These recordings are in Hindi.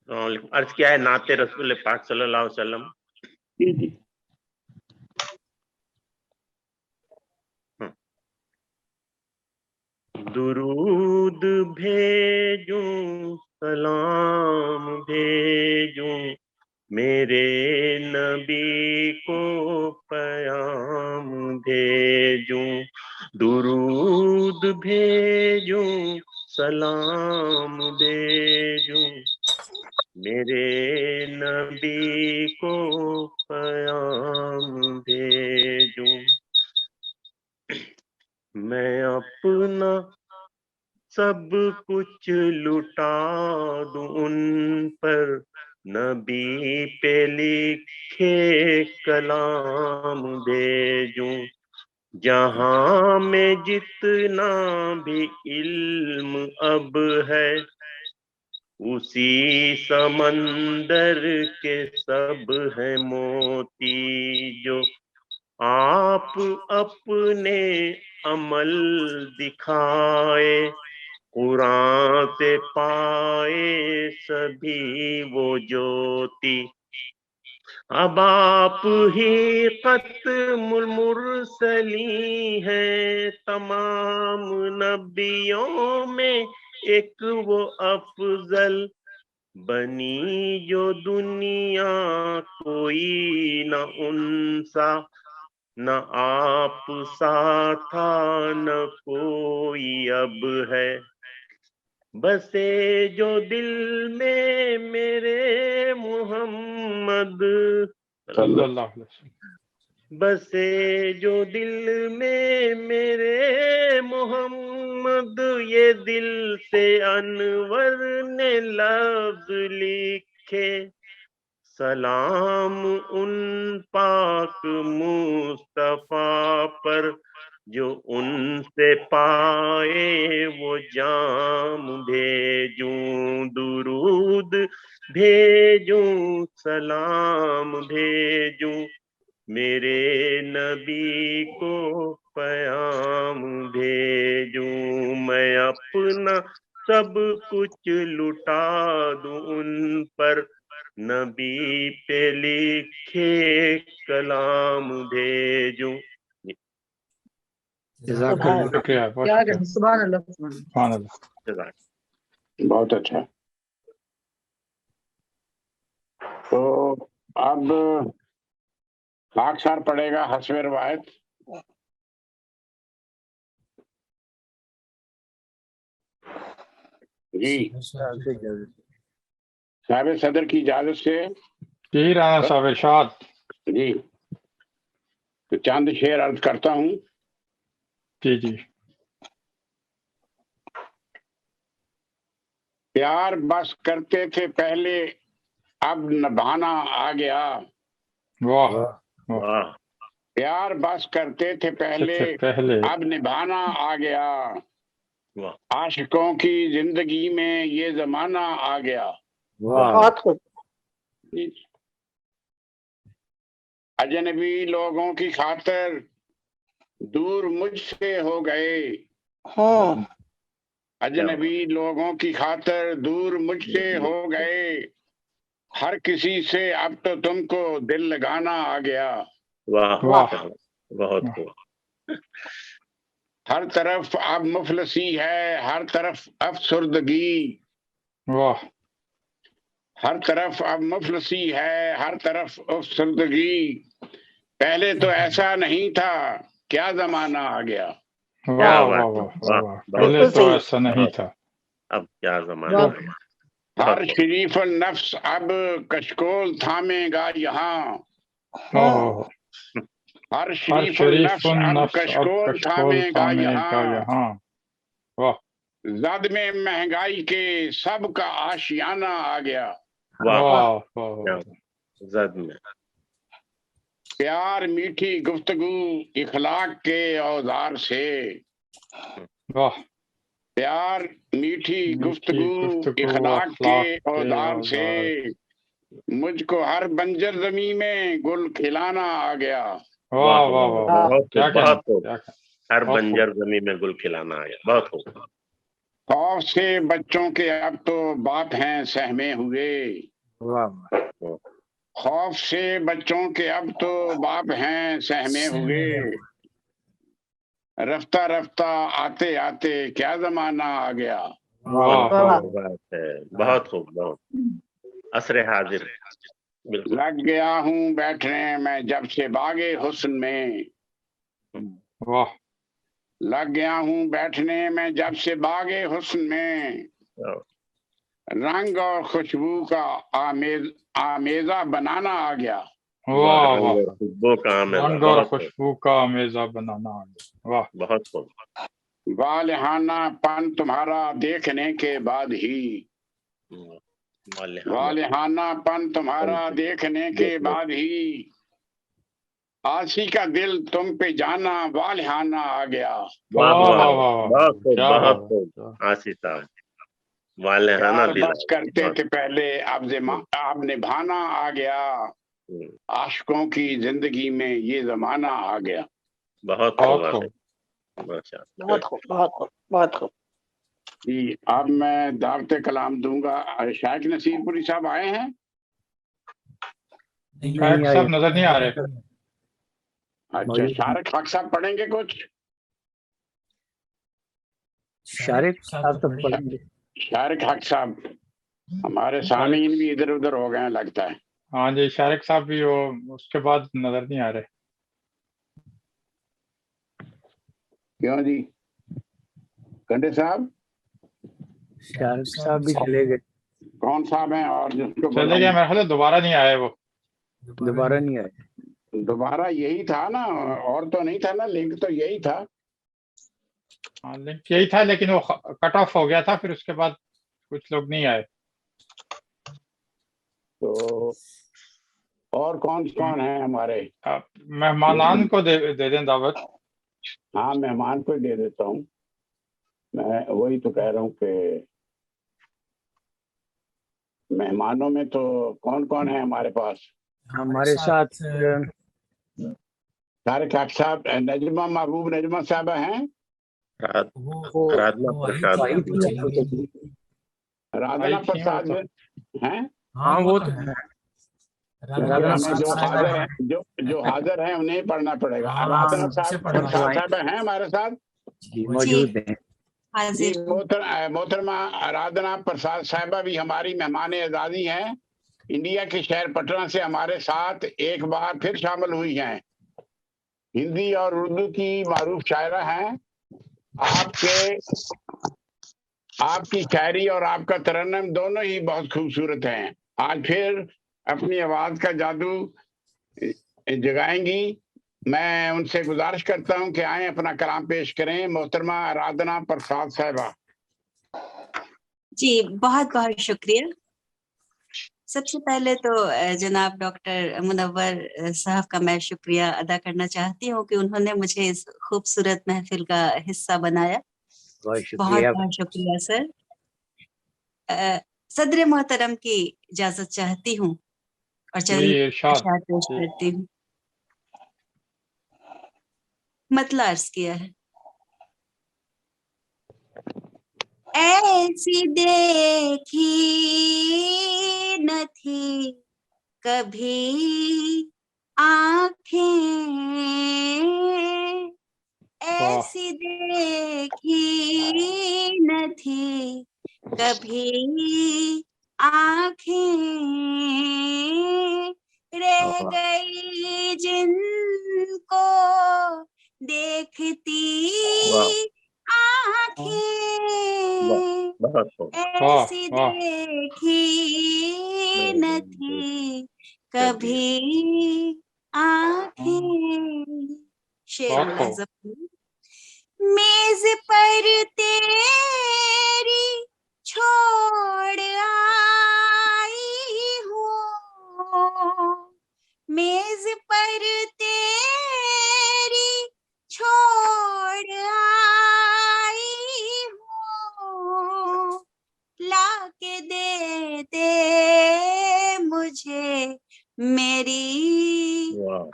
अर्ज किया है नाते रसूल पाक सल्लल्लाहु अलैहि वसल्लम। जी। दुरूद भेजूं सलाम भेजूं मेरे नबी को पयाम भेजूं, दुरूद भेजूं सलाम भेजूं मेरे नबी को पयाम भेजूं। मैं अपना सब कुछ लुटा दूं उन पर, नबी पे लिखे कलाम भेजूं। जहां में जितना भी इल्म अब है, उसी समंदर के सब है मोती, जो आप अपने अमल दिखाए कुरान से पाए सभी वो ज्योति। अब आप ही खत्मुल मुरसली हैं, तमाम नबियों में एक वो अफजल, बनी जो दुनिया कोई न उनसा, न आप सा था न कोई अब है। बसे जो दिल में मेरे मोहम्मद सल्लल्लाहु अलैहि वसल्लम, बसे जो दिल में मेरे मोहम्मद, ये दिल से अनवर ने लफ्ज लिखे। सलाम उन पाक मुस्तफा पर, जो उनसे पाए वो जाम भेजूं, दुरूद भेजूं सलाम भेजूं मेरे नबी को पयाम भेजूं। मैं अपना सब कुछ लुटा दूं उन पर, नबी पे लिखे कलाम भेजूं। शुक्रिया, बहुत सुभान अल्लाह। बहुत अच्छा। तो अब खाकसार पड़ेगा हस्बे रवायत। जी साहिब सदर की इजाजत से जी राणा साहब इरशाद। जी तो चंद शेर अर्ज करता हूँ। जी जी। प्यार बस करते थे पहले, अब निभाना आ गया। वाह वाह। प्यार बस करते थे पहले, अब निभाना आ गया। वाह। आशिकों की जिंदगी में ये जमाना आ गया। वाह। अजनबी लोगों की खातिर दूर मुझसे हो गए। हाँ। अजनबी लोगों की खातिर दूर मुझसे हो गए। हर किसी से अब तो तुमको दिल लगाना आ गया। वाह वाह बहुत खूब। हर तरफ अब मुफलसी है, हर तरफ अफसुर्दगी। वाह। हर तरफ अब मुफलसी है, हर तरफ अफसुर्दगी। पहले तो ऐसा नहीं था, क्या जमाना आ गया। वाह वाह वाह वाह। पहले तो ऐसा नहीं था, अब क्या जमाना। हर शरीफ नफ्स अब कशकोल थामेगा यहाँ। हर शरीफ नफ्स अब कशकोल थामेगा यहाँ। वाह। जद में महंगाई के सबका आशियाना आ गया। वाह। जद में प्यार मीठी गुफ्तगू इखलाक के औजार से। वाह। प्यार मीठी गुफ्तगू इखलाक के औजार से। मुझको हर बंजर जमी में गुल खिलाना आ गया। वाह वाह वाह। बहुत क्या बहुत कहना। हर बंजर जमी में गुल खिलाना आ गया। बहुत खूब। खौफ से बच्चों के अब तो बाप हैं सहमे हुए। खौफ से बच्चों के अब तो बाप हैं सहमे हुए। रफ्ता रफ्ता आते आते क्या जमाना आ गया। बात है, बहुत खूब, बहुत असरे हाजिर, बिल्कुल। लग गया हूँ बैठने मैं जब से बागे हुस्न में। वाह। लग गया हूँ बैठने में जब से बागे हुस्न में। रंग और खुशबू का आमेजा बनाना आ गया। वाह वाह। खुशबू का आमेजा, रंग और खुशबू का आमेजा बनाना आ गया। वाह, बहुत खूब। वालिहानापन तुम्हारा देखने के बाद ही। वालिहानापन तुम्हारा देखने के बाद ही। आशी का दिल तुम पे जाना वालिहाना आ गया। वाह वाह वाह, वाह, बहुत खूब, क्या बहुत बात खूब। आशीष साहब, वालिहाना प्यार दिल, बस करते थे पहले अब निभाना आ गया। आशिकों की जिंदगी में ये जमाना आ गया। बहुत बहुत खूब, खूब। माशाअल्लाह। बहुत खूब, बहुत खूब, बहुत खूब। जी, अब मैं दावत कलाम दूंगा। शायद नसीरपुरी साहब आए हैं? शायद सब नजर नहीं आ रहे। अच्छा, शारिक हक साहब पढ़ेंगे कुछ? शारिक साहब तो पढ़ेंगे। शारिक हक साहब, हमारे सामीन भी इधर उधर हो गए हैं लगता है। हाँ जी, शारिक साहब भी वो उसके बाद नजर नहीं आ रहे। क्यों जी कंडे साहब? शारिक साहब भी चले गए। कौन साहब हैं? और जिसको चले गए, मेरे ख्याल से दोबारा नहीं आए वो। दोबारा नहीं आए। दोबारा यही था ना, और तो नहीं था ना, लिंक तो यही था। हाँ, लिंक यही था, लेकिन वो कट ऑफ हो गया था, फिर उसके बाद कुछ लोग नहीं आए। तो और कौन कौन है हमारे? अब मेहमानान को दे दें दावत। हाँ, मेहमान को ही दे देता हूँ। मैं वही तो कह रहा हूँ कि मेहमानों में तो कौन कौन है हमारे पास? हमारे साथ तारिक हक साहब, नजमा महबूब नजमा साहब हैं? राधना प्रसाद, राधना प्रसाद हैं? हाँ, वो तो है। हमें जो हाजिर हैं, जो हाजिर हैं उन्हें पढ़ना पड़ेगा। राधना साहब प्रसाद साहब हैं हमारे साथ? मौजूद है। जी, मोहतरमा राधना प्रसाद साहिबा भी हमारी मेहमान आजादी हैं। इंडिया के शहर पटना से हमारे साथ एक बार फिर शामिल हुई हैं। हिंदी और उर्दू की मारूफ शायरा हैं। आपकी शायरी और आपका तरन्नुम दोनों ही बहुत खूबसूरत हैं। आज फिर अपनी आवाज का जादू जगाएंगी। मैं उनसे गुजारिश करता हूं कि आए अपना कलाम पेश करें। मोहतरमा राधना प्रसाद साहिबा। जी, बहुत बहुत शुक्रिया। सबसे पहले तो जनाब डॉक्टर मुनव्वर साहब का मैं शुक्रिया अदा करना चाहती हूँ कि उन्होंने मुझे इस खूबसूरत महफिल का हिस्सा बनाया। बहुत बहुत शुक्रिया सर। सदर मोहतरम की इजाजत चाहती हूँ और चंद अशआर पेश करती हूँ। मतला अर्ज किया है। ऐसी देखी न थी कभी आँखें, ऐसी देखी न थी कभी आँखें, रह गई जिनको देखती आँखें, ऐसी देखी न थी कभी आँखें। शेर नज़म। मेज पर तेरी छोड़ आई हूँ, मेज पर तेरी छोड़ आई हूँ, लाके दे दे मुझे मेरी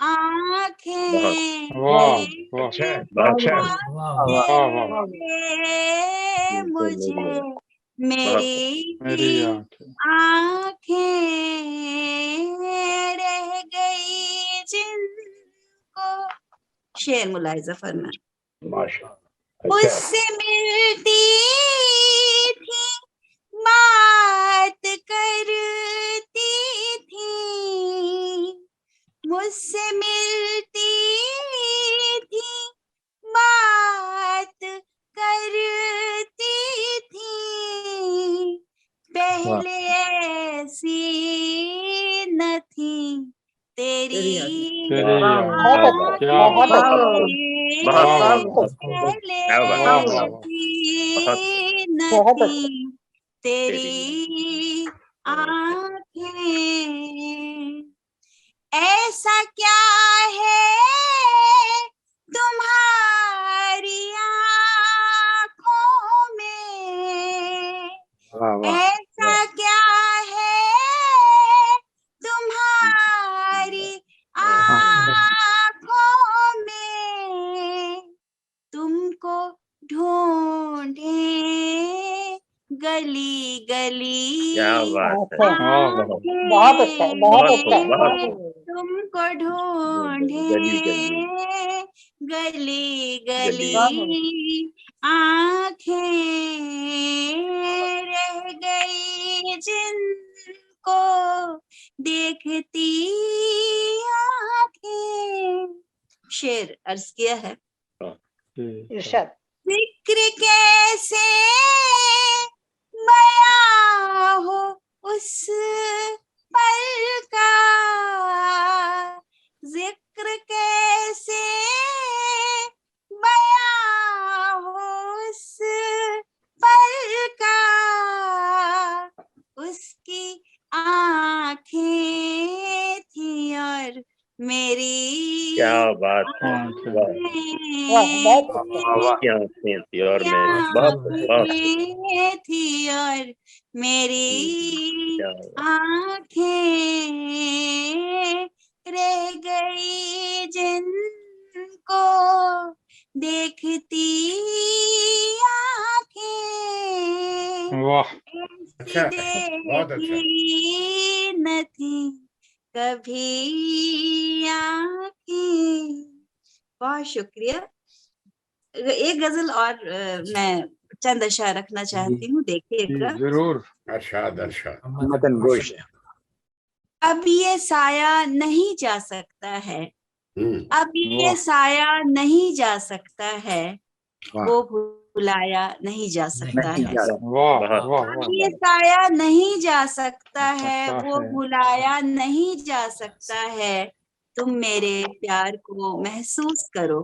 आँखें, वाह वाह अच्छा बहुत अच्छा वाह वाह मुझे बहुत मेरी मेरी आंखें आंखें रह गई जिनको, शेर मुलाहिजा फरमाए। माशा अच्छा मुझसे मिलती थी, बात करती थी, मुझसे मिलती थी, बात करती थी, पहले ऐसी न थी तेरी तेरी बहुत क्या बहुत बात अच्छा बहुत आंखें, पहले क्या बात वाह वाह वाह ऐसी न बहुत थी तेरी आंखें, ऐसा क्या है तुम्हारी आंखों में, वाह वाह ऐसा क्या है तुम्हारी आंखों में, तुमको ढूंढे गली गली, क्या बात है अच्छा वाह बहुत अच्छा बहुत अच्छा बहुत खूब तुमको ढूंढे गली गली गली गली गली, आंखें रह गई जिनको देखती आंखें। शेर अर्ज किया है। ठीक है इरशाद जिक्र कैसे बयां हो उस पल का, जिक्र कैसे बयां हो उस पल का, उसकी आंखें थी और मेरी क्या बात है आंखें वाह बहुत अच्छा वाह वाह क्या आंखें थी और मेरी बहुत बहुत आंखें थी और मेरी क्या आंखें रह गई जिनको देखती आंखें, वाह अच्छा ऐसी बहुत अच्छा देखी न थी कभी आंखें। बहुत शुक्रिया। एक गजल और मैं चंद अशआर रखना चाहती हूँ, जी देखिएगा। जरूर अरशाद अरशाद मदन गोश अब ये साया नहीं जा सकता है, अब ये वाह साया नहीं जा सकता है, वाह वो भुलाया नहीं जा सकता नहीं है। जा वाह बहुत वाह अब वाह ये साया नहीं जा सकता है, सकता वो है भुलाया नहीं जा सकता है, तुम मेरे प्यार को महसूस करो,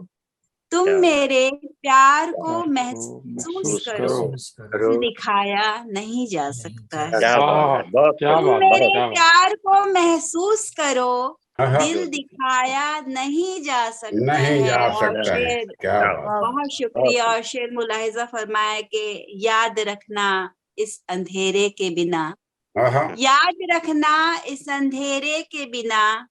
तुम क्या मेरे प्यार को प्यार को महसूस महसूस करो, करो दिल दिखाया नहीं जा सकता है। क्या बात वाह है बहुत क्या खूब तुम बात है मेरे क्या बात प्यार को महसूस करो, हाँ, हाँ। दिल दिखाया नहीं जा सकता नहीं है। जा और सकता है शेर, क्या क्या बात हाँ बहुत शुक्रिया। और शेर मुलाहिजा फरमाया कि याद रखना इस अंधेरे के बिना, हाँ हाँ याद रखना इस अंधेरे के बिना,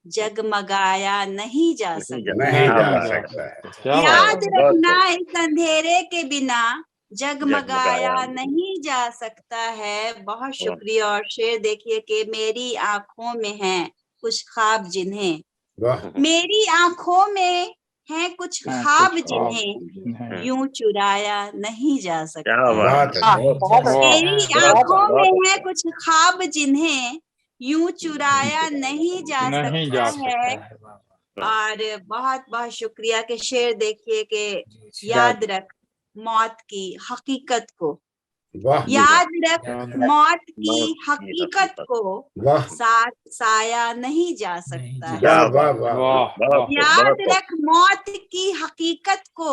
जगमगाया नहीं जा नहीं सकता। नहीं क्या जा बात है सकता है क्या याद बात बहुत रखना खूब इस अंधेरे के बिना, जगमगाया जगमगाया नहीं जा सकता है। बहुत वाह, शुक्रिया। और शेर देखिए कि मेरी आंखों में हैं कुछ ख्वाब जिन्हें, वाह मेरी आंखों में है कुछ है ख्वाब कुछ जिन्हें नहीं यूं चुराया नहीं जा क्या सकता है। बात बात है हाँ है बहुत अच्छा वाह मेरी क्या बहुत आंखों बहुत में है कुछ ख्वाब जिन्हें यूं चुराया नहीं जा नहीं सकता जा है। सकता है और बहुत बहुत शुक्रिया के शेर देखिए कि याद रख मौत की हकीकत को, वाह याद रख याद मौत की मौत की हकीकत हकीकत को, वाह साथ साया नहीं जा सकता है। क्या वाह बात वाह है वाह वाह बहुत वाह खूब याद बहुत खूब रख मौत की हकीकत को,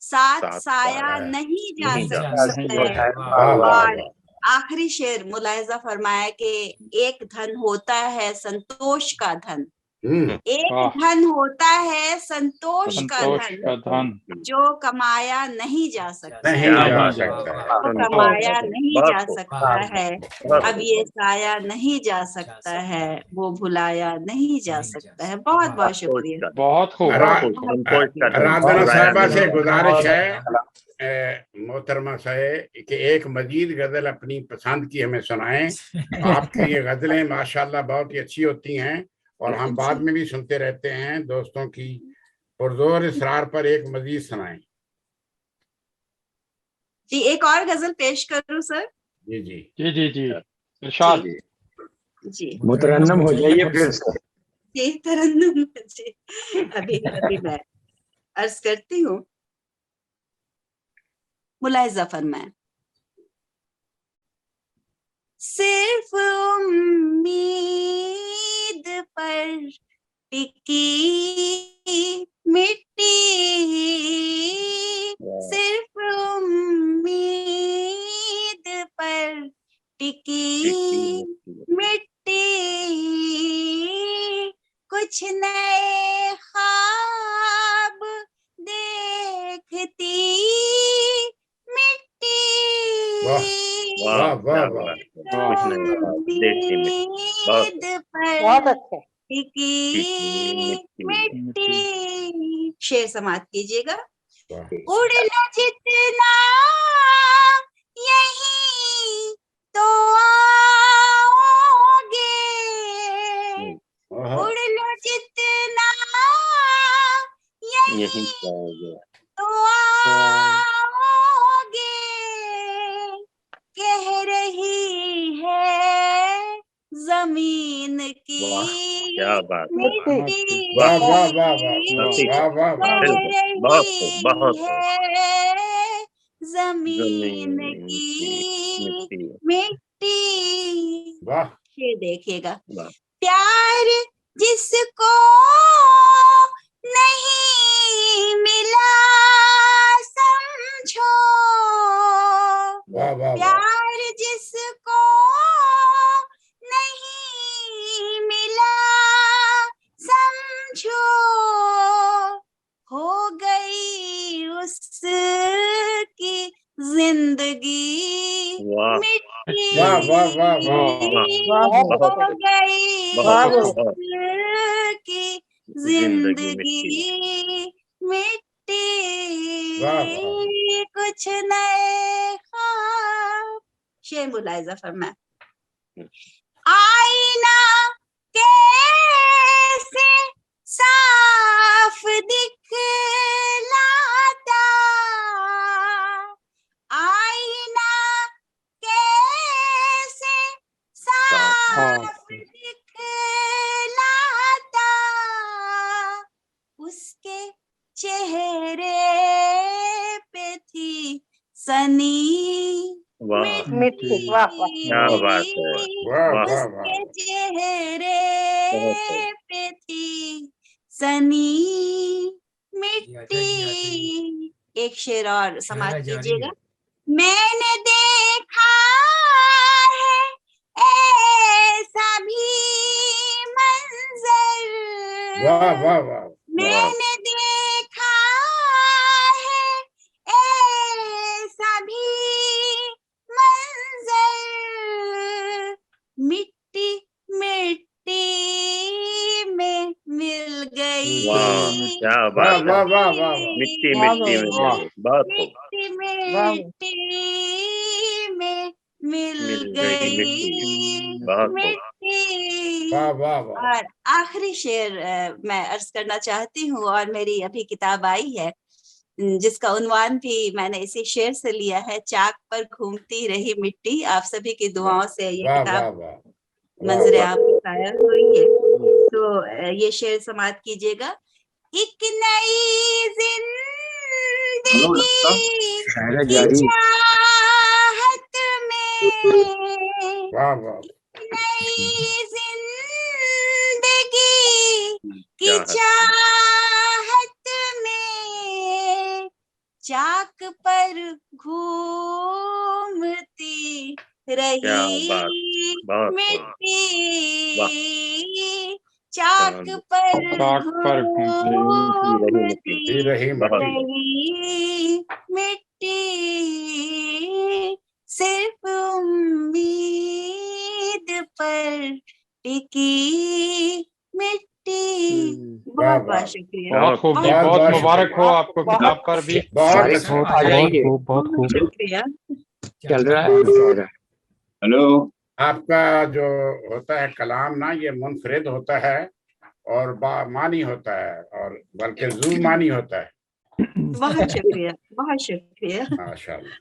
साथ साथ साया साया नहीं जा नहीं जा सकता नहीं है। जा वाह वाह और वाह आखिरी शेर मुलाहिजा फरमाया कि एक धन होता है संतोष का धन, एक वाह। धन होता है संतोष का संतोष धन, का धन जो कमाया नहीं जा सकता नहीं है, जा नहीं सकता है। जो कमाया नहीं बहुत जा खूब, सकता है। बहुत अब ये साया नहीं जा सकता है, वो भुलाया नहीं जा सकता है। बहुत बहुत संतोष शुक्रिया। का बहुत खूब। संतोष का धन राधना चुराया साहबा नहीं से जा गुजारिश है मोहतरमा साहब कि एक मजीद गजल अपनी पसंद की हमें सुनाएं। आपकी ये गजलें माशाल्लाह बहुत ही अच्छी होती हैं और हम बाद में भी सुनते रहते हैं दोस्तों की पुरजोर इसरार पर एक मजीद सुनाएं। जी एक और गजल पेश करूं सर? जी जी जी जी जी इरशाद। जी मुतरन्नम हो जाइए फिर से। जी तरन्नुम जी अभी मैं अर्ज करती हूँ। मुलाहिजा फरमाएं। सिर्फ उम्मीद पर टिकी मिट्टी, सिर्फ उम्मीद पर टिकी मिट्टी, कुछ नए ख्वाब देखती मिट्टी, वाह वाह वाह वाह कुछ नहीं देखती में बहुत उम्मीद पर बहुत अच्छा। टिकी मिट्टी। मिट्टी। शेर समाप्त कीजिएगा। वाह उड़ लो जितना यहीं तो आओगे, उड़ लो जितना यही यहीं पाओगे तो आओगे, कह रही है जमीन की वाह क्या बात है मिट्टी, वाह वाह वाह वाह नसीब वाह वाह वाह कह बिल्कुल बहुत खूब रही बहुत खूब है जमीन जमीन की मिट्टी मिट्टी। वाह ये देखिएगा। वाह प्यार जिसको नहीं मिला समझो, वाह वाह वाह प्यार जिसको नहीं मिला समझो, हो गई उसकी जिंदगी वाह मिट्टी, वाह वाह वाह वाह वाह हो बहुत गई बहुत बहुत उसकी जिंदगी जिंदगी मिट्टी, वाह वाह कुछ नए ख्वाब। शेर मुलाहिजा फरमाए। आईना कैसे साफ दिखलाता, आईना कैसे साफ दिखलाता, उसके चेहरे पे थी सनी वाह मिट्टी। वाह वाह। क्या बात है वाह वाह वाह उसके वाह चेहरे बहुत खूब पे थी सनी मिट्टी। एक शेर और समाप्त कीजिएगा। मैंने देखा है ऐसा भी मंजर, वाह वाह वाह मैंने देखा है ऐसा भी मंजर, मिट्टी मिट्टी में मिल गई, वाह क्या वाह बात है वाह वाह वाह मिट्टी वाह मिट्टी में वाह। मिल गई बहुत खूब मिट्टी वाह मिट्टी में मिल मिल गई गई बहुत खूब मिट्टी। वाह वाह वाह और आखिरी शेर मैं अर्ज करना चाहती हूँ, और मेरी अभी किताब आई है जिसका उन्वान भी मैंने इसी शेर से लिया है, चाक पर घूमती रही मिट्टी। आप सभी की दुआओं से ये वाह वाह किताब वाह मंजर आम पे शायर हुई है। तो ये शेर समाप्त कीजिएगा। एक नई जिंदगी शायर की जारी चाहत में, वाह वाह नई जिंदगी की चाहत चाहत में, चाक पर घूमती क्या रही बात बहुत खूब मिट्टी, चाक पर चाक पर घूमती रही मट्टी रही मिट्टी, सिर्फ उम्मीद पर टिकी मिट्टी। बहुत बहुत शुक्रिया। बहुत खूब जी, बहुत बहुत बहुत मुबारक हो शुक्रिया। आपको किताब पर भी। बहुत बहुत अच्छा। आ जाइए। बहुत खूब। शुक्रिया। चल रहा है। हेलो। आपका जो होता है कलाम ना, ये मुनफरिद होता है और बामानी होता है, और बल्कि जू मानी होता है। बहुत शुक्रिया, बहुत शुक्रिया। माशाल्लाह,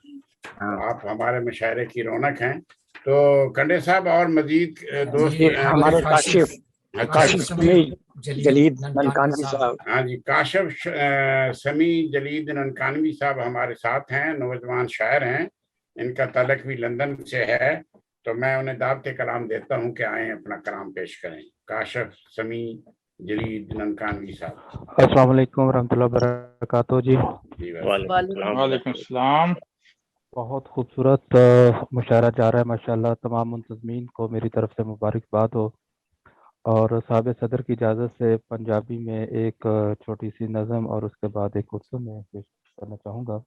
आप हमारे मुशायरे की रौनक हैं। तो कंडे साहब और मजीद दोस्त ये हमारे काशिफ काशिफ समी जलीद ननकानवी साहब। हाँ जी, काशिफ समी जलीद ननकानवी साहब हमारे साथ हैं, नौजवान शायर हैं, इनका ताल्लुक भी लंदन से है। तो मैं उन्हें दावत कलाम देता हूँ कि आए अपना कलाम पेश करें। काशिफ समी जलीद ननकानवी साहब। अस्सलाम वालेकुम रहमतुल्लाहि व बरकातहू जी। वालेकुम सलाम। बहुत खूबसूरत मुशायरा जा रहा है माशाल्लाह। तमाम मुंतज़मीन को मेरी तरफ से मुबारकबाद हो। और साहब सदर की इजाज़त से पंजाबी में एक छोटी सी नज़म और उसके बाद एक उर्दू में पेश करना चाहूँगा।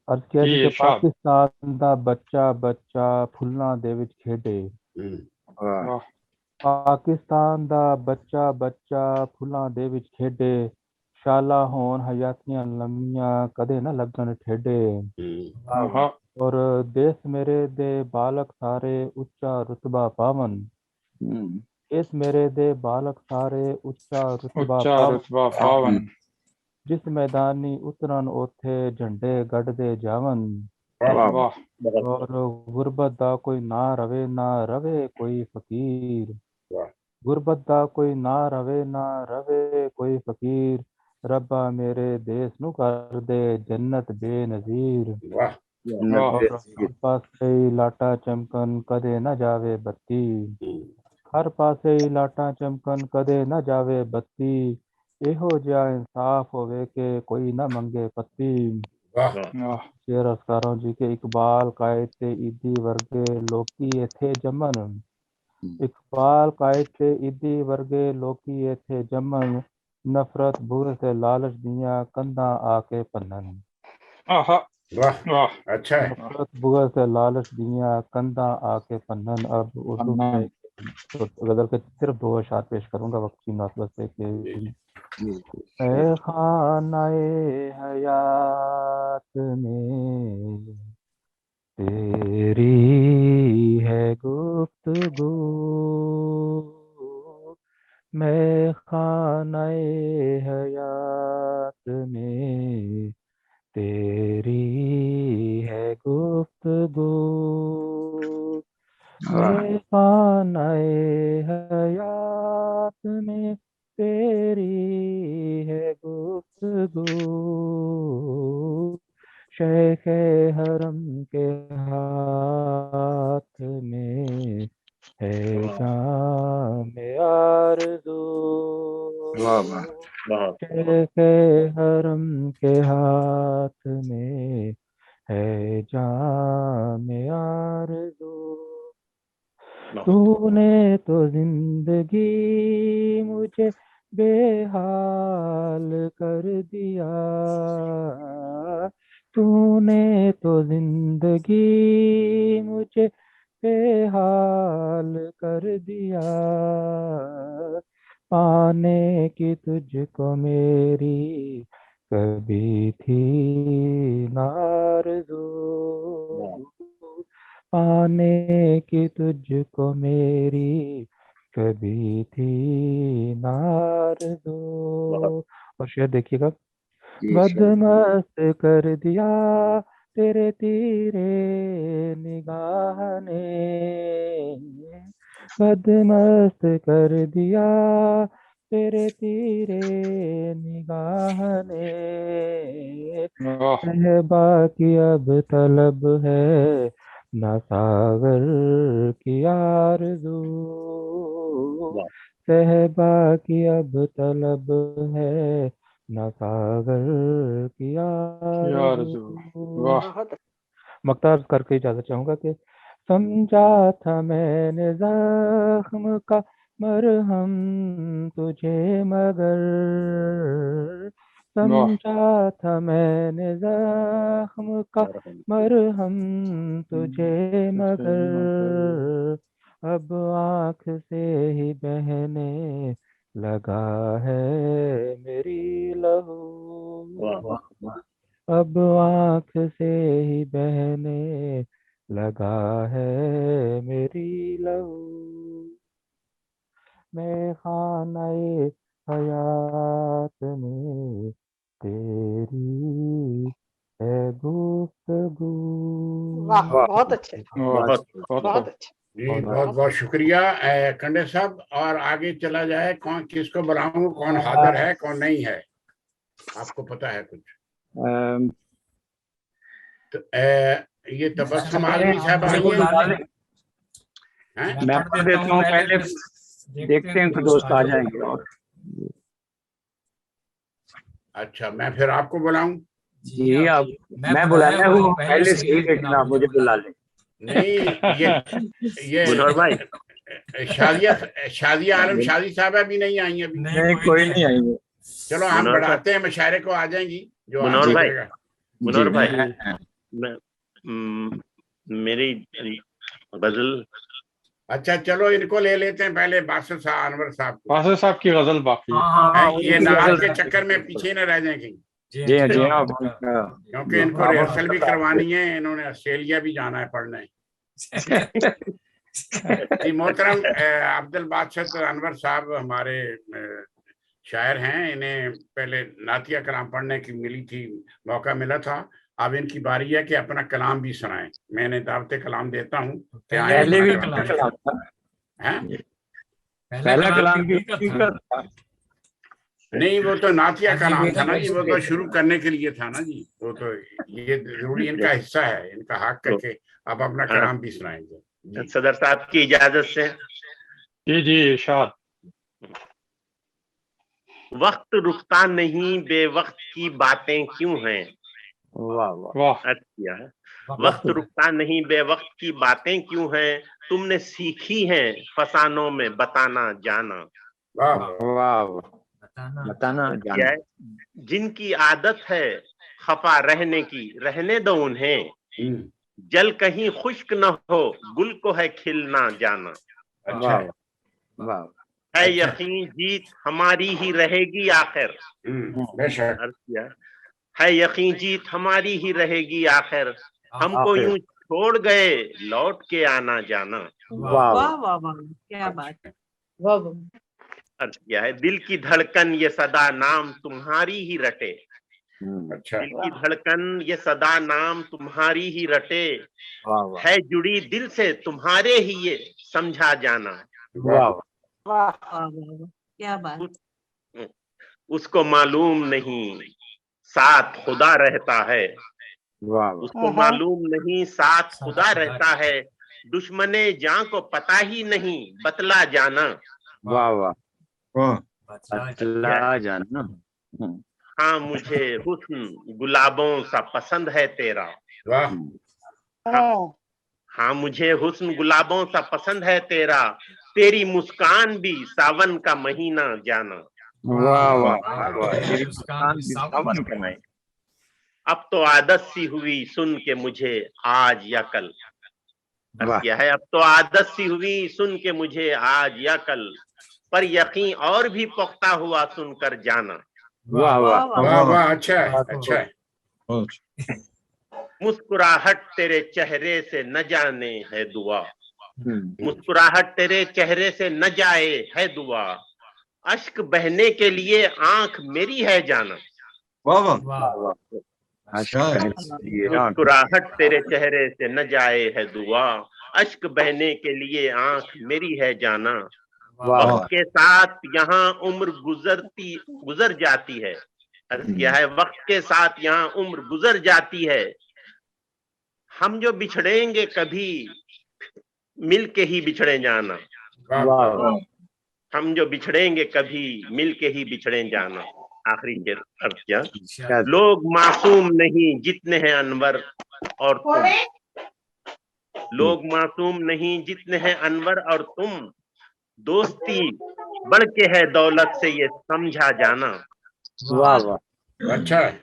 अर्ज़ किया जी कि पाकिस्तान दा बच्चा बच्चा फुल्लां दे विच खेडे। वाह। पाकिस्तान दा बच्चा बच्चा फुल्लां दे विच खेडे, शाला होन हयातियां लम्मियां कदे न लगन ठेडे। हाँ। और देश मेरे दे बालक सारे उच्चा रुतबा पावन, देश मेरे दे बालक सारे उच्चा रुतबा उच्चा पावन। रुतबा पावन। जिस मैदानी उतरन ओथे झंडे गढ़दे जावन। वाह। और गुरबत दा कोई ना रवे कोई फकीर, गुरबत दा कोई ना रवे कोई फकीर, रब्बा मेरे देश नू कर दे जन्नत बेनज़ीर। और हर पासे लाटा चमकन कदे न जावे बत्ती, हर पासे लाटा चमकन कदे न जावे बत्ती, एहो जिहा इंसाफ होवे के कोई न मंगे पत्ती। शेर अस्कारों जी के इकबाल कायद ते ईदी वर्गे लोकी इथे जमन, इकबाल कायद ते ईदी वर्गे लोकी इथे जमन, नफरत बुग़्ज़ ते लालच दियां कंधां आके पन्नन। वाह, अच्छा है। नफरत बुग़्ज़ से लालच दियां कंधा आके पन्नन। अब उर्दू में तो गजल के सिर्फ 2 अशार पेश करूंगा वक्त की मुनासबत से कि खानाए हयात में तेरी है गुफ्तगू, मैं खानाए हयात में तेरी है गुफ्तगू, मैं खानाए हयात में तेरी है गुफ्तगू, शेख हरम के हाथ में है जाम आरज़ू, शेख हरम के हाथ में है जाम आरज़ू। तूने तो जिंदगी मुझे बेहाल कर दिया, तूने तो जिंदगी मुझे बेहाल कर दिया, पाने की तुझको मेरी कभी थी आरज़ू, पाने की तुझको मेरी कभी थी आरज़ू। और शेर देखिएगा, बदमस्त कर दिया तेरे तीरे निगाह ने, बदमस्त कर दिया तेरे तीरे निगाह ने, सहबा की अब तलब है ना सागर की आरज़ू, सहबा की अब तलब है ना सागर की आरज़ू। मक्ता अर्ज़ करके इजाज़त चाहूँगा कि समझा था मैंने ज़ख्म का मरहम तुझे मगर समझा था मैंने जख्म का मरहम तुझे मगर अब आँख से ही बहने लगा है मेरी लहू अब आँख से ही बहने लगा है मेरी लहू मैं खानाए हयात में तेरी है गुफ्तगू। वाह बहुत अच्छे बहुत बहुत अच्छे। जी बहुत बहुत शुक्रिया खंडे साहब। और आगे चला जाए, कौन किसको बुलाऊं, कौन हाजिर है कौन नहीं है, आपको पता है कुछ? तो ये तबस्सुम आलमी साहब आई हैं? मैं पढ़ देता हूँ पहले, देखते हैं कि दोस्त आ जाएंगे। और अच्छा, मैं फिर आपको बुलाऊं? जी आप, मैं बुलाया हूँ पहले से ही, लेकिन आप मुझे बुला लें। नहीं, ये मुनव्वर भाई, शादिया आलम शादी साहब भी नहीं आई अभी। नहीं कोई नहीं आएंगे। चलो हम मुनव्वर बढ़ाते हैं, मुशायरे को आ जाएंगी जो मुनव्वर भाई, आएगा। मुनव्वर जी, भाई, मैं मेरी गजल। अच्छा चलो इनको ले लेते हैं पहले, बासर साहब, अनवर साहब को। वासु साहब की गजल बाकी है। हैं, ये उनकी नाच गजल- के चक्कर में पीछे न रह जाए कहीं, जी हाँ जी हाँ। क्योंकि इनको रिहर्सल भी करवानी है, इन्होंने ऑस्ट्रेलिया भी जाना है पढ़ने। जी मोहतरम अब्दुल बादशाह अनवर साहब हमारे शायर हैं, इन्हें पहले नातिया कलाम पढ़ने की मिली थी, मौका मिला था। अब इनकी बारी है कि अपना कलाम भी सुनाएं। मैंने दावते कलाम देता हूँ, पहले भी कलाम था, पहला कलाम भी था। नहीं वो तो नातिया कलाम था ना जी, वो तो शुरू करने के लिए था ना जी, वो तो ये जरूरी इनका हिस्सा है, इनका हक करके अब अपना कलाम भी सुनाएंगे जी। सदर साहब की इजाजत से। जी जी इरशाद। वक्त रुकता नहीं, बेवक्त की बातें क्यों हैं। वाह वाह वाह अर्ज किया है, वक्त रुकता नहीं, बेवक्त की बातें क्यों हैं, तुमने सीखी हैं फसानों में बताना जाना। वाह वाह वाह, बताना किया है, जिनकी आदत है खफा रहने की, रहने दो उन्हें, जल कहीं खुश्क न हो, गुल को है खिलना जाना। अच्छा वाह है यकीन जीत हमारी ही रहेगी आखिर। बेशक अर्ज किया है, यकीन जीत हमारी ही रहेगी आखिर, हमको यूं छोड़ गए लौट के आना जाना। वाह वाह वाह वाह, क्या बात है। वाह वाह। अर्ज किया है, दिल की धड़कन ये सदा नाम तुम्हारी ही रटे। अच्छा दिल की धड़कन ये सदा नाम तुम्हारी ही रटे, वाह है जुड़ी दिल से तुम्हारे ही ये समझा जाना। वाह वाह वाह वाह वाह, क्या बात। उसको मालूम नहीं साथ खुदा रहता है, वाह उसको मालूम नहीं साथ खुदा रहता है, दुश्मने जान को पता ही नहीं बतला जाना। वाह वाह, बतला जाना। हाँ मुझे हुस्न गुलाबों सा पसंद है तेरा। वाह हाँ मुझे हुस्न गुलाबों सा पसंद है तेरा, तेरी मुस्कान भी सावन का महीना जाना। वाह वाह, सावन का महीना। अब तो आदत सी हुई सुन के मुझे आज या कल। क्या है, अब तो आदत सी हुई सुन के मुझे आज या कल, पर यकीन और भी पुख्ता हुआ सुनकर जाना। वाह वाह वाह वाह, अच्छा है अच्छा है। मुस्कुराहट तेरे चेहरे से न जाने है दुआ, मुस्कुराहट तेरे चेहरे से न जाए है दुआ, अश्क बहने के लिए आंख मेरी है जाना। वाह वाह, मुस्कुराहट तेरे चेहरे से न जाए है दुआ, अश्क बहने के लिए आंख मेरी है जाना। वक्त के साथ यहाँ उम्र गुजर जाती है। क्या है, वक्त के साथ यहाँ उम्र गुजर जाती है, हम जो बिछड़ेंगे कभी मिल के ही बिछड़े जाना। हम जो बिछड़ेंगे कभी मिल के ही बिछड़े जाना। आखिरी के अर्थ क्या, लोग मासूम नहीं जितने हैं अनवर और तुम, लोग मासूम नहीं जितने हैं अनवर और तुम, दोस्ती बढ़ के है दौलत से, ये समझा जाना। वाह वाह। अच्छा है।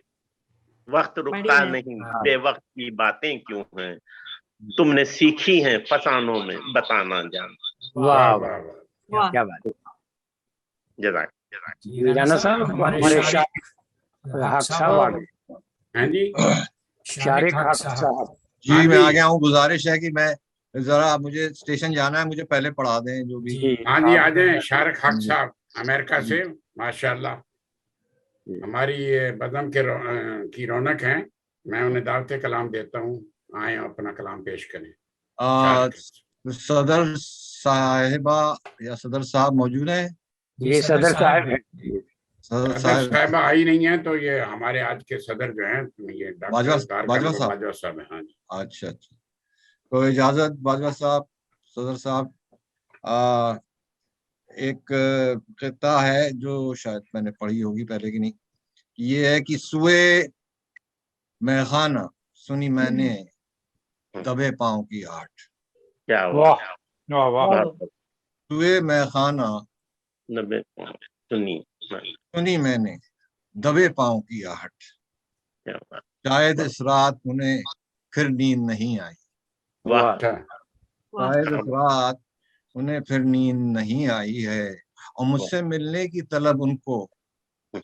वक्त रुकता बढ़िया है। नहीं, बेवक्त की बातें क्यों हैं, तुमने सीखी हैं फसानों में बताना जाना। वाह वाह वाह। वाह वाह। वाह क्या बात है। जज़ाक। जी राना साहब, हमारे शारिक हक साहब आ गए। हैं जी। शारिक हक साहब। जी हाँ मैं जी। आ गया हूँ। गुजारिश है कि मैं जरा, मुझे स्टेशन जाना है, मुझे पहले पढ़ा दें जो भी। जी हाँ जी, आ आप जाए शारिक हक जी। साहब अमेरिका से, माशाल्लाह हमारी ये बदम के की रौनक है। मैं उन्हें दावत कलाम देता हूँ, आए अपना कलाम पेश करें। शारिक। सदर साहिबा या सदर साहब मौजूद हैं? ये सदर साहब हैं। सदर सदर साहब, साहिबा आई नहीं है, तो ये हमारे आज के सदर जो हैं ये बाजवा डॉक्टर बाजवा साहब। बाजवा साहब हैं। हाँ जी। अच्छा अच्छा, तो इजाजत बाजवा साहब, सदर साहब। एक किता है जो शायद मैंने पढ़ी होगी पहले की नहीं, ये है कि सुए मैखाना सुनी मैंने दबे पांव की आहट। क्या हुआ? वाह वाह वाह। वाह बहुत सुए मैखाना 90 सुनी। सुनी मैंने दबे पांव की आहट, क्या बात। शायद इस रात उन्हें फिर नींद नहीं आई। वाह अच्छा। वाह शायद इस रात उन्हें फिर नींद नहीं आई है, और मुझसे मिलने की तलब उनको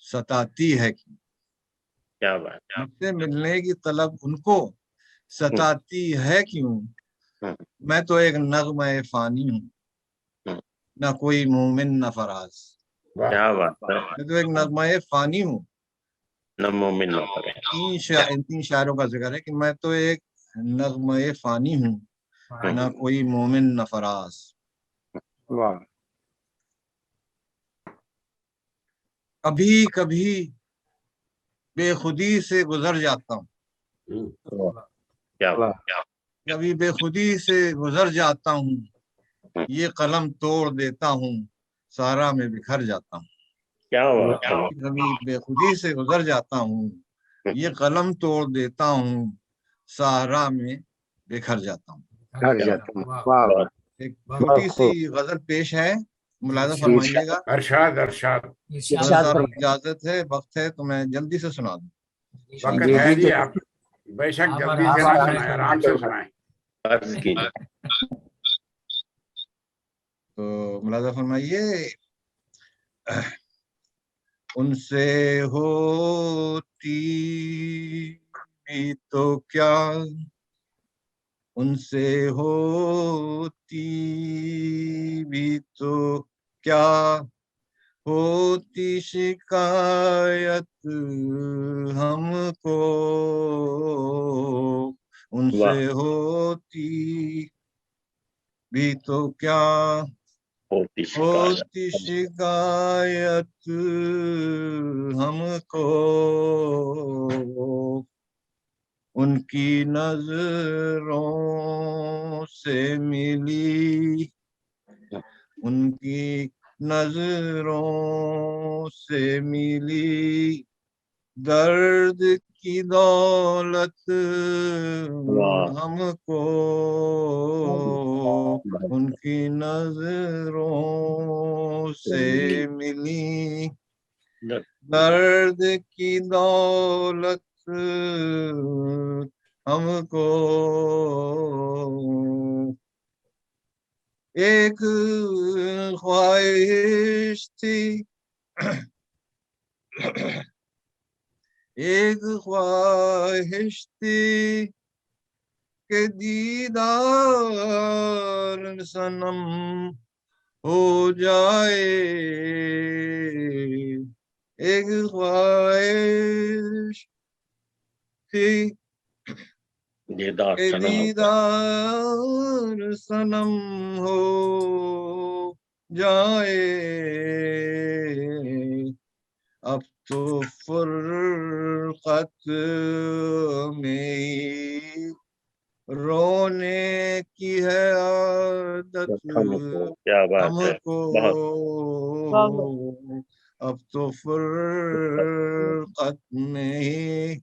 सताती है कि, क्या बात। मुझसे मिलने की तलब उनको सताती है क्यों। मैं तो एक नगमा फानी हूँ, न कोई मोमिन न फराज। वाह। क्या बात है। मैं तो एक नगमा फानी हूँ। नमो मिन्नो करे। इन 3 शायरों का जिक्र है कि मैं तो एक नगमा फानी हूँ, न कोई मोमिन न फराज। वाह। कभी कभी बेखुदी से गुजर जाता हूँ, क्या वाह। कभी बेखुदी से गुजर जाता हूँ, ये कलम तोड़ देता हूँ, सारा में बिखर जाता हूँ। क्या बात है। कभी बेखुदी से गुजर जाता हूँ, ये कलम तोड़ देता हूँ, सहारा में बिखर जाता हूँ। घर जाता हूँ। वाह वाह। एक छोटी सी गजल पेश है, मुलाजा फरमाइएगा। अरशाद अरशाद। इरशाद साहब फरमाइए। इजाजत है, वक्त है तो मैं जल्दी से सुना दूं। वक्त जी है जी जी, जी। आप बेशक जल्दी से ना सुनाए, आराम से सुनाए। अर्ज कीजिए। तो मुलाजा फरमाइए। उनसे होती भी तो क्या, उनसे होती भी तो क्या, होती शिकायत हमको, उनसे वाह। होती भी तो क्या, होती शिकायत। होती शिकायत हमको, उनकी नजरों से मिली, उनकी नजरों से मिली दर्द की दौलत वाह। हमको, उनकी नजरों से मिली दर्द की दौलत हमको। एक ख्वाहिश थी, एक ख्वाहिश थी के दीदार सनम हो जाए, एक ख्वाहिश थी दीदार के सनम। दीदार सनम हो जाए, अब तो फुरकत में रोने की है आदत क्या बात है। हमको, बहुत। अब तो फुरकत में ही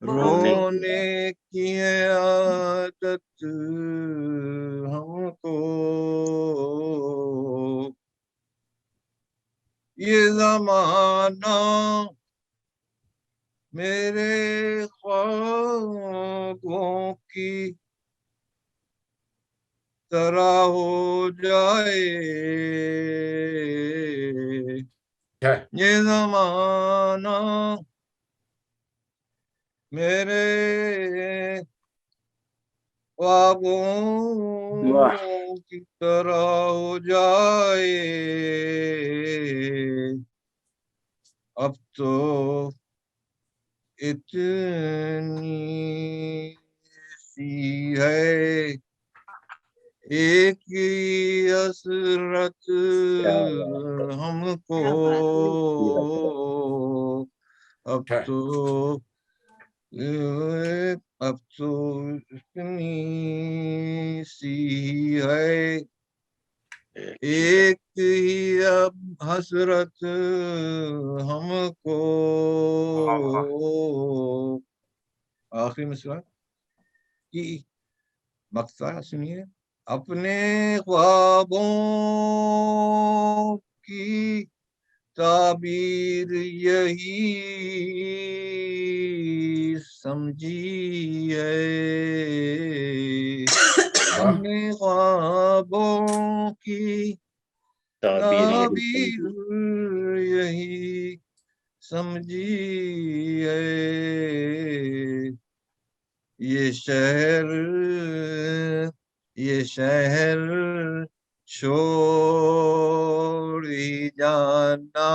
रोने रोने की है आदत हमको, ये ज़माना मेरे ख्वाबों की तरह हो जाए, ये ज़माना मेरे ख्वाबों की तरह हो जाए, अब तो इतनी सी है एक ही हसरत हमको, अब तो इतनी सी है एक ही अब हसरत हमको। आखिरी मिसरा की मकसद सुनिए। अपने ख्वाबों की ताबीर यही समझी है, अपने ख्वाबों की ताबीर यही समझी है, ये शहर छोड़ ही जाना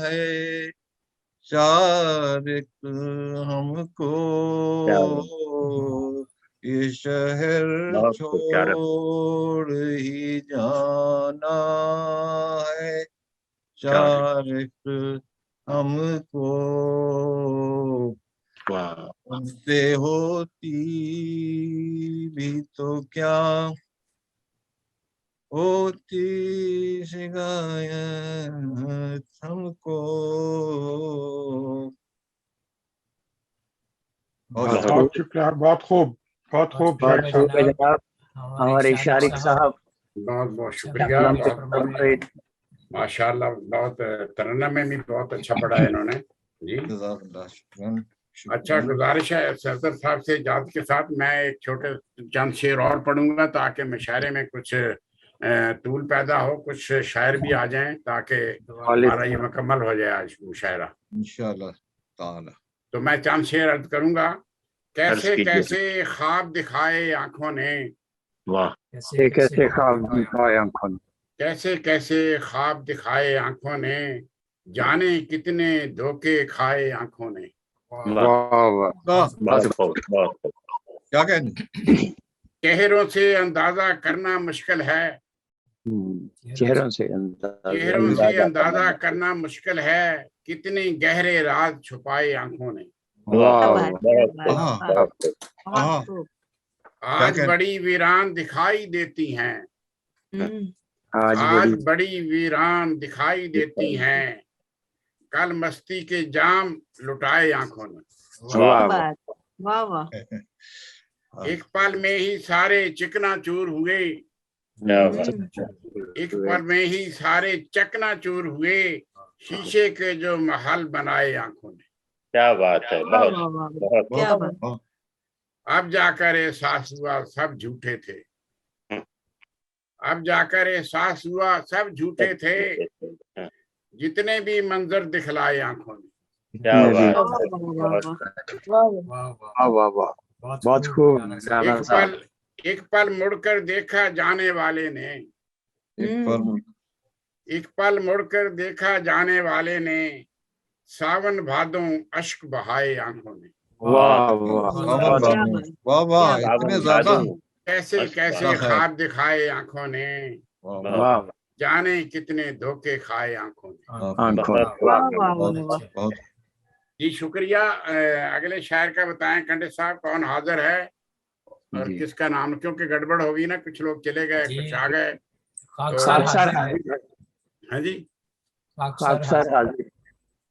है शारिक हमको, ये शहर छोड़ ही जाना है शारिक हमको। उनसे होती भी तो क्या होती शिकायत हमको। बहुत शुक्रिया, बहुत खूब, बहुत खूब। जनाब हमारे शारिक साहब, बहुत बहुत शुक्रिया। माशाल्लाह, बहुत तरन्नुम में भी बहुत अच्छा पढ़ा है इन्होंने जी। अच्छा, गुजारिश है सरदार साहब से इजाजत के साथ मैं एक छोटे चंद शेर और पढ़ूंगा ताकि मुशायरे में कुछ तूल पैदा हो, कुछ शायर भी आ जाएं ताकि हमारा ये मुकम्मल हो जाए आज मुशायरा इंशाअल्लाह ताला। तो मैं चंद शेर अर्ज करूंगा। कैसे कैसे ख्वाब दिखाए आंखों ने, वाह, कैसे ख्वाब दिखाए आंखों ने, कैसे कैसे ख्वाब दिखाए आंखों ने, जाने कितने धोखे खाए आंखों ने। क्या कहने। चेहरों से अंदाजा करना मुश्किल है, चेहरों से अंदाजा करना मुश्किल है, कितने गहरे राज छुपाए आंखों ने। आज बड़ी वीरान दिखाई देती हैं, आज बड़ी वीरान दिखाई देती हैं, कल मस्ती के जाम लुटाए आंखों ने। एक पल में ही सारे चिकनाचूर हुए, एक पल में ही सारे चकनाचूर हुए, शीशे के जो महल बनाए आंखों ने। क्या बात है, बहुत अब जाकर एहसास हुआ सब झूठे थे, अब जाकर एहसास हुआ सब झूठे थे, जितने भी मंजर दिखलाए आंखों ने। बहुत खूब। एक पल मुड़कर देखा जाने वाले ने, एक पल मुड़कर देखा जाने वाले ने, सावन भादों अश्क बहाए आंखों ने। वाह, इतने ज्यादा। कैसे कैसे ख्वाब दिखाए आंखों ने, जाने कितने धोखे खाए आंखों ने। जी शुक्रिया। अगले शायर का बताएं कंडे साहब, कौन हाजिर है और किसका नाम, क्योंकि गड़बड़ होगी ना, कुछ लोग चले गए कुछ आ गए। हाँ जी,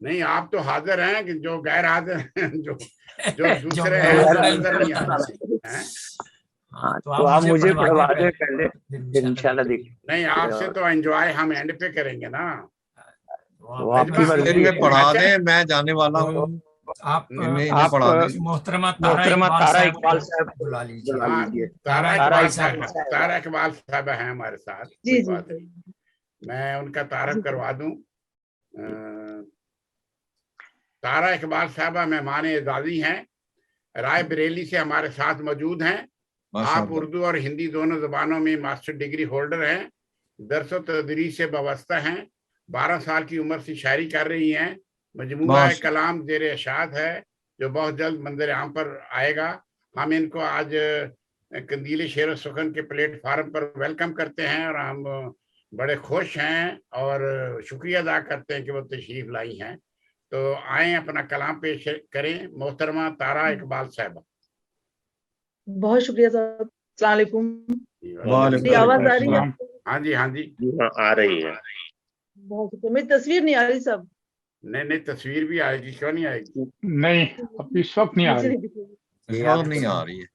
नहीं आप तो हाजिर हैं, कि जो गैर हाजिर हैं, जो दूसरे हैं अंदर नहीं आते। तो आप मुझे पढ़वा दें पहले, इंशाल्लाह। देखिए नहीं, आपसे तो एंजॉय हम एंड पे करेंगे ना। वो आपकी मर्जी इनमें है। पढ़ा दें, मैं जाने वाला हूँ। आप इन्हें पढ़ा दें। मोहतरमा तारा इकबाल साहब बुला लीजिए। बुला हाँ, लीजिए। तारा तारा इकबाल इकबाल तारा इकबाल साहबा है हमारे साथ, जी कोई जी बात नहीं, मैं उनका तारफ करवा दूं। तारा इकबाल साहबा मेहमान एजाजी हैं, राय बरेली से हमारे साथ मौजूद हैं। आप उर्दू और हिंदी दोनों जबानों में मास्टर डिग्री होल्डर हैं, दरस तदरीस से वाबस्ता हैं, 12 साल की उम्र से शायरी कर रही हैं। मजमूआ कलाम जेर इशाद है जो बहुत जल्द मंजर आम पर आएगा। हम इनको आज कंदील शेर व सुखन के प्लेटफार्म पर वेलकम करते हैं और हम बड़े खुश हैं और शुक्रिया अदा करते हैं कि वो तशरीफ लाई हैं। तो आए अपना कलाम पेश करें मोहतरमा तारा इकबाल साहबा। बहुत शुक्रिया साहब। अस्सलाम वालेकुम। वालेकुम आवाज आ रही है? हाँ जी, हाँ जी, आ रही है। बहुत शुक्रिया। मेरी तस्वीर नहीं आ रही साहब। नहीं, तस्वीर भी आएगी, क्यों नहीं आएगी? नहीं, अब इस वक्त नहीं आ रही। नहीं आ रही है।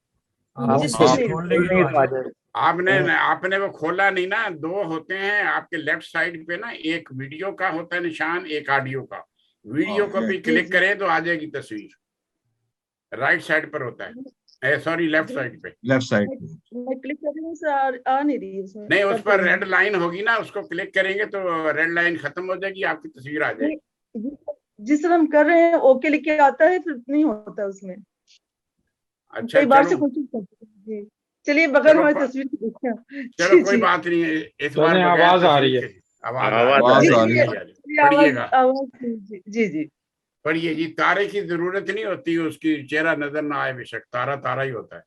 आपने वो खोला नहीं ना, 2 होते हैं आपके लेफ्ट साइड पे ना, एक वीडियो का होता है निशान, एक ऑडियो का। वीडियो को भी क्लिक करें तो आ जाएगी तस्वीर, राइट साइड पर होता है, सॉरी लेफ्ट साइड पे। लेफ्ट साइड मैं क्लिक कर रही हूँ सर, आ नहीं रही उसमें। नहीं, उस पर रेड लाइन होगी ना, उसको क्लिक करेंगे तो रेड लाइन खत्म हो जाएगी, आपकी तस्वीर आ जाएगी। जिस तरह हम कर रहे हैं ओके लिखे आता है, फिर नहीं होता उसमें। अच्छा, कई बार से कोशिश करते हैं जी। चलिए बगैर हमारी तस्वीर के देखते हैं। चलो कोई बात नहीं है, इस बार आवाज आ रही है। आवाज आ रही है। जी जी पढ़िए जी। तारे की जरूरत नहीं होती, उसकी चेहरा नजर ना आए, बेशक तारा तारा ही होता है।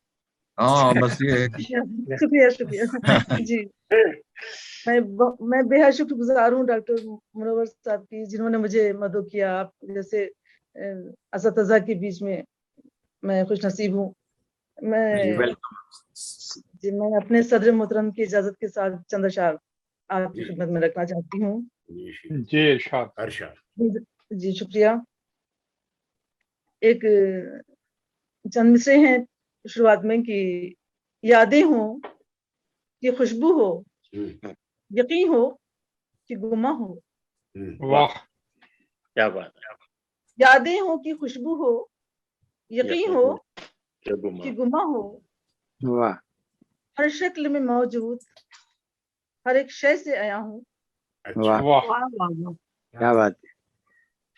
हाँ, बस ये शुक्रिया शुक्रिया जी। मैं बेहद शुक्रगुजार हूँ डॉक्टर मुनव्वर साहब की, जिन्होंने मुझे मदद किया। आप जैसे असतज़ा के बीच में मैं खुश नसीब हूँ। मैं अपने सदर मोहतरम की इजाजत के साथ चंद अशार आपकी खिदमत में रखना चाहती हूँ। जी शुक्रिया। एक चंद मिसरे हैं शुरुआत में कि यादें हो कि खुशबू हो, यकीन हो कि गुमा हो। वाह, क्या बात है। यादें हो कि खुशबू हो, यकीन हो कि गुमा हो। वाह। हर शक्ल में मौजूद हर एक शय से आया हूँ। वाह वाह, क्या बात है।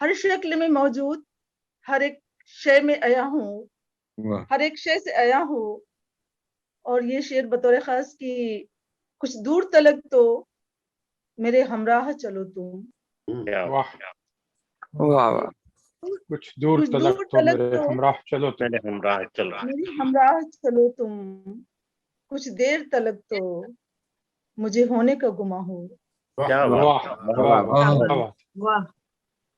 हर शक्ल में मौजूद हर एक शय में आया हूँ, हर एक शय से आया हूँ। और ये शेर बतौर खास की कुछ दूर तलक तो मेरे हमराह चलो तुम। वाह वाह वाह। कुछ दूर तलक तो मेरे हमराह चलो तुम। मेरे हमराह चलो, मेरे हमराह चलो तुम। कुछ देर तलक तो मुझे होने का गुमा हो। क्या वाह वाह वाह,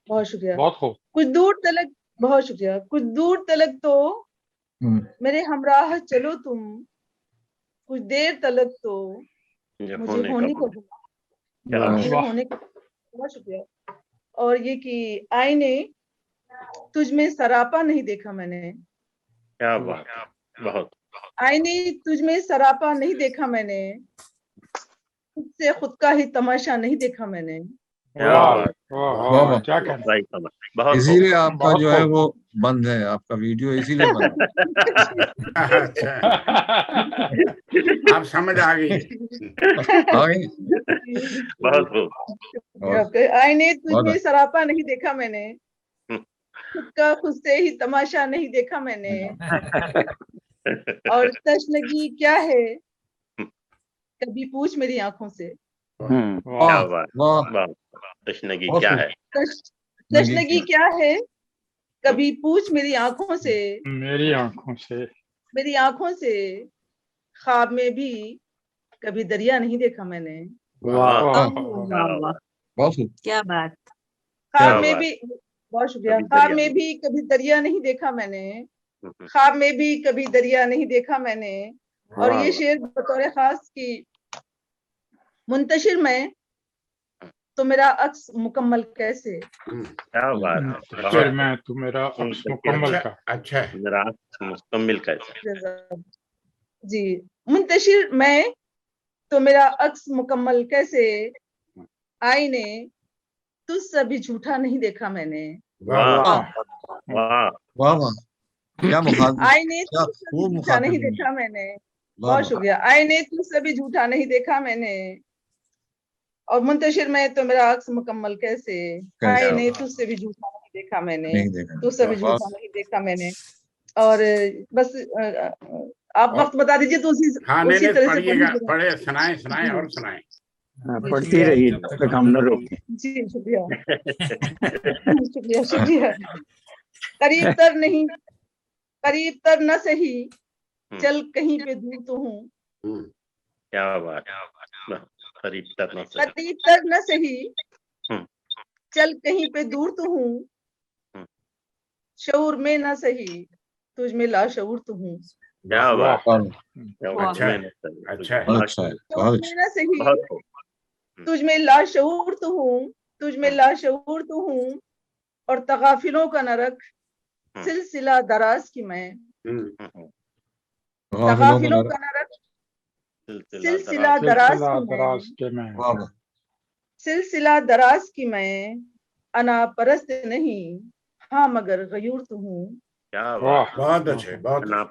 बहुत शुक्रिया। बहुत खूब। कुछ दूर तलक, बहुत शुक्रिया। कुछ दूर तलक तो मेरे हमराह चलो तुम। कुछ देर तलक तो मुझे होने का गुमा होने का। बहुत शुक्रिया। और ये कि आईने तुझ में सरापा नहीं देखा मैंने। क्या बात, बहुत। आईने तुझ में सरापा नहीं देखा मैंने, खुद से खुद का ही तमाशा नहीं देखा मैंने। क्या कहना। इसीलिए आपका जो है वो बंद है, आपका वीडियो इसीलिए बंद है। अच्छा, आप समझ आ गई। बहुत खूब। आईने तुझ में सरापा नहीं देखा मैंने, खुद का खुद से ही तमाशा नहीं देखा मैंने। और तशनगी क्या है कभी पूछ मेरी आंखों से। क्या बात, तशनगी क्या है। तशनगी क्या है कभी पूछ मेरी आंखों से। मेरी आंखों से, मेरी आंखों से ख्वाब में भी कभी दरिया नहीं देखा मैंने। क्या बात। ख्वाब में भी, बहुत शुक्रिया। ख्वाब में भी कभी दरिया नहीं देखा मैंने। ख्वाब में भी कभी दरिया नहीं देखा मैंने। और ये शेर बतौर खास की मुंतशिर में तो मेरा अक्स मुकम्मल कैसे। क्या बात, फिर मैं तो मेरा अक्स मुकम्मल का। अच्छा, मेरा अक्स मुकम्मल कैसे। जी, मुंतशिर में तो मेरा अक्स मुकम्मल कैसे। आईने तुझसे भी झूठा नहीं देखा मैंने। वाह वाह वाह वाह वाह, क्या मुखातिब, आईने क्या तुझसे भी खूब झूठा नहीं मुखातिब। देखा मैंने। वाह बहुत वाह, शुक्रिया। आईने तुझसे भी झूठा नहीं देखा मैंने, और मुंतशिर में तो मेरा अक्स मुकम्मल कैसे। कैसे? आईने तुझसे भी झूठा नहीं देखा मैंने, नहीं देखा। तुझसे भी वाह, झूठा नहीं देखा मैंने। और बस आप वक्त बता दीजिए तो हाँ, उसी नहीं तरह से पढ़िएगा, पढ़ूंगी। पढ़े, सुनाए सुनाए और सुनाए। पढ़ती रहिए जब तक हम न रोकें। जी शुक्रिया। शुक्रिया शुक्रिया। करीब तर नहीं, करीब तर न सही, चल कहीं पे दूर तो हूँ। क्या बात, करीब तक न सही, करीब तर न सही, चल कहीं पे दूर तो हूँ। शऊर में न सही, तुझ में लाशऊर तो हूँ। क्या बात, अच्छा है, अच्छा है। अच्छा है, शऊर में न सही, बहुत तुझ में लाशऊर तो हूँ, तुझ में लाशऊर तो हूँ। और तगाफिलों का नरक सिलसिला दराज की मैं। तगाफिलों का नरक सिलसिला दराज की मैं। वाह वाह, सिलसिला दराज की मैं, अना परस्त नहीं, हाँ मगर गयूर तो हूँ। क्या बात, बहुत अच्छे, बहुत ना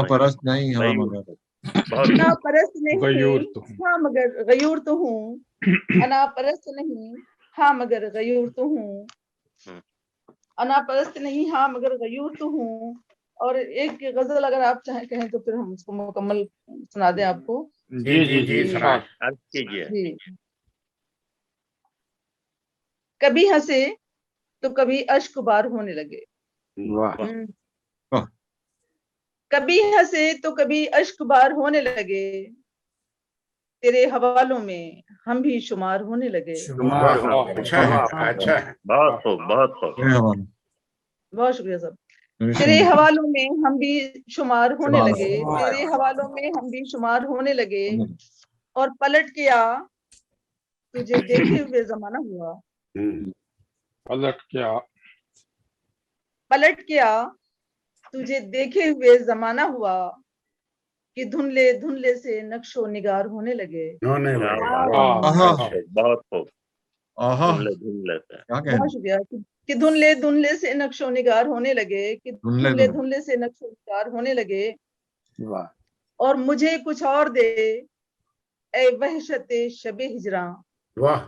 परस्त नहीं, हाँ मगर अना परस्त नहीं, गयूर तो हूँ। हाँ मगर गयूर तो हूँ। अना परस्त नहीं, हाँ मगर गयूर तो हूँ। अना परस्त नहीं, हाँ मगर गयूर तो हूँ। और एक गजल अगर आप चाहें कहें तो फिर हम उसको मुकम्मल सुना दें आपको। जी जी जी, सुनाए। अर्ज कीजिए। जी। कभी हंसे तो कभी अश्क बार होने लगे। वाह, कभी हंसे तो कभी अश्क बार होने लगे, तेरे हवालों में हम भी शुमार होने लगे। अच्छा है, अच्छा है। बहुत खूब, बहुत खूब। बहुत शुक्रिया साहब। तेरे हवालों में हम भी शुमार होने लगे, तेरे हवालों में हम भी शुमार होने लगे। और पलट के आ, तुझे देखे हुए जमाना हुआ। पलट क्या, पलट के आ, तुझे देखे हुए जमाना हुआ। कि धुंधले धुंधले से नक्शो निगार होने लगे। बहुत खूब। बहुत शुक्रिया। कि धुंधले धुंधले से नक्शो निगार होने लगे, कि धुंधले धुंधले से नक्शो निगार होने लगे। वाह, और मुझे कुछ और दे ए वहशते शबे हिजरा। वाह,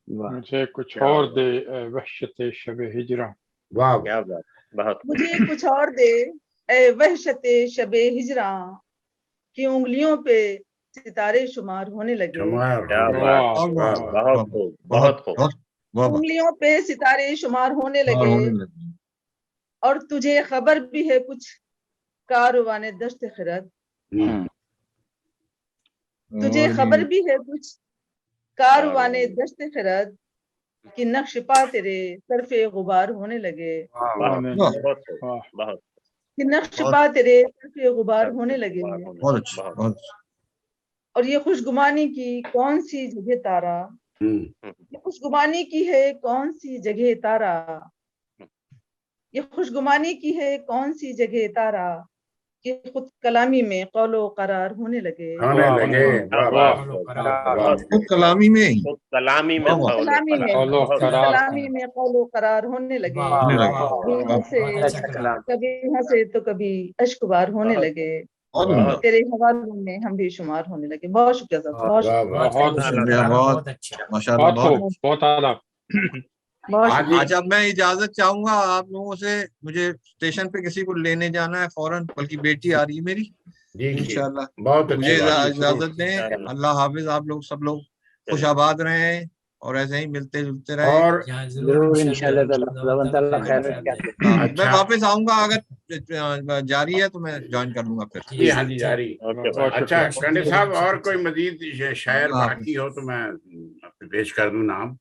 मुझे कुछ और दे ए वहशते शबे हिजरा। वाह, क्या बात, बहुत मुझे कुछ और दे ए वहशते शबे हिजरा। की उंगलियों पे सितारे शुमार होने लगे। क्या बात, बहुत खूब, बहुत खूब। उंगलियों पे सितारे शुमार होने लगे। और तुझे खबर भी है कुछ कारवाने दश्त खिरत। तुझे खबर भी है कुछ कारवाने दश्त खिरत। कि नक्श पा तेरे तरफे गुबार होने लगे। कि नक्श पा तेरे तरफे गुबार होने लगे। और ये खुशगुमानी की कौन सी जगह तारा, ये खुशगुमानी की है कौन सी जगह तारा। ये खुशगुमानी की है कौन सी जगह तारा। कि खुद कलामी में कौलो करार होने लगे। खुद कलामी में, कलामी में कलामी में कौलो करार होने लगे। कभी हंसे तो कभी अश्कबार होने लगे। तेरे हवालों में हम भी शुमार होने लगे। बहुत शुक्रिया साहब, बहुत माशाल्लाह, बहुत आला। आज अब मैं इजाजत चाहूंगा आप लोगों से। मुझे स्टेशन पे किसी को लेने जाना है फौरन, बल्कि बेटी आ रही है मेरी इंशाल्लाह। मुझे इजाजत दें। अल्लाह हाफिज। आप लोग सब लोग खुश आबाद रहें और ऐसे ही मिलते जुलते रहें। और जरूर इंशाल्लाह खैर। मैं वापस आऊंगा, अगर जारी है तो मैं ज्वाइन कर लूंगा फिर। जी हाँ जी, जारी। अच्छा पंडित साहब, और कोई मजीद शायर बाकी हो तो मैं पेश कर दूं नाम,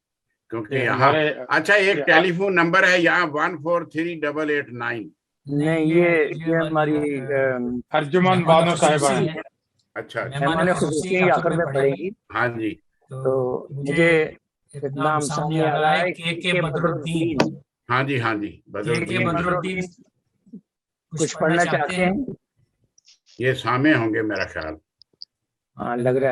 क्योंकि यहाँ अच्छा एक टेलीफोन नंबर है यहाँ 143889। नहीं, ये हमारी अर्जुमन बानो साहिबा है। अच्छा, मेहमान खुसूसी आखिर में पड़ेगी। हाँ जी। तो मुझे नाम सामने आ रहा है के बदरुद्दीन। हाँ जी, हाँ जी, बदरुद्दीन कुछ पढ़ना चाहते हैं? ये सामे होंगे मेरा ख्याल। हाँ, लग रहा है।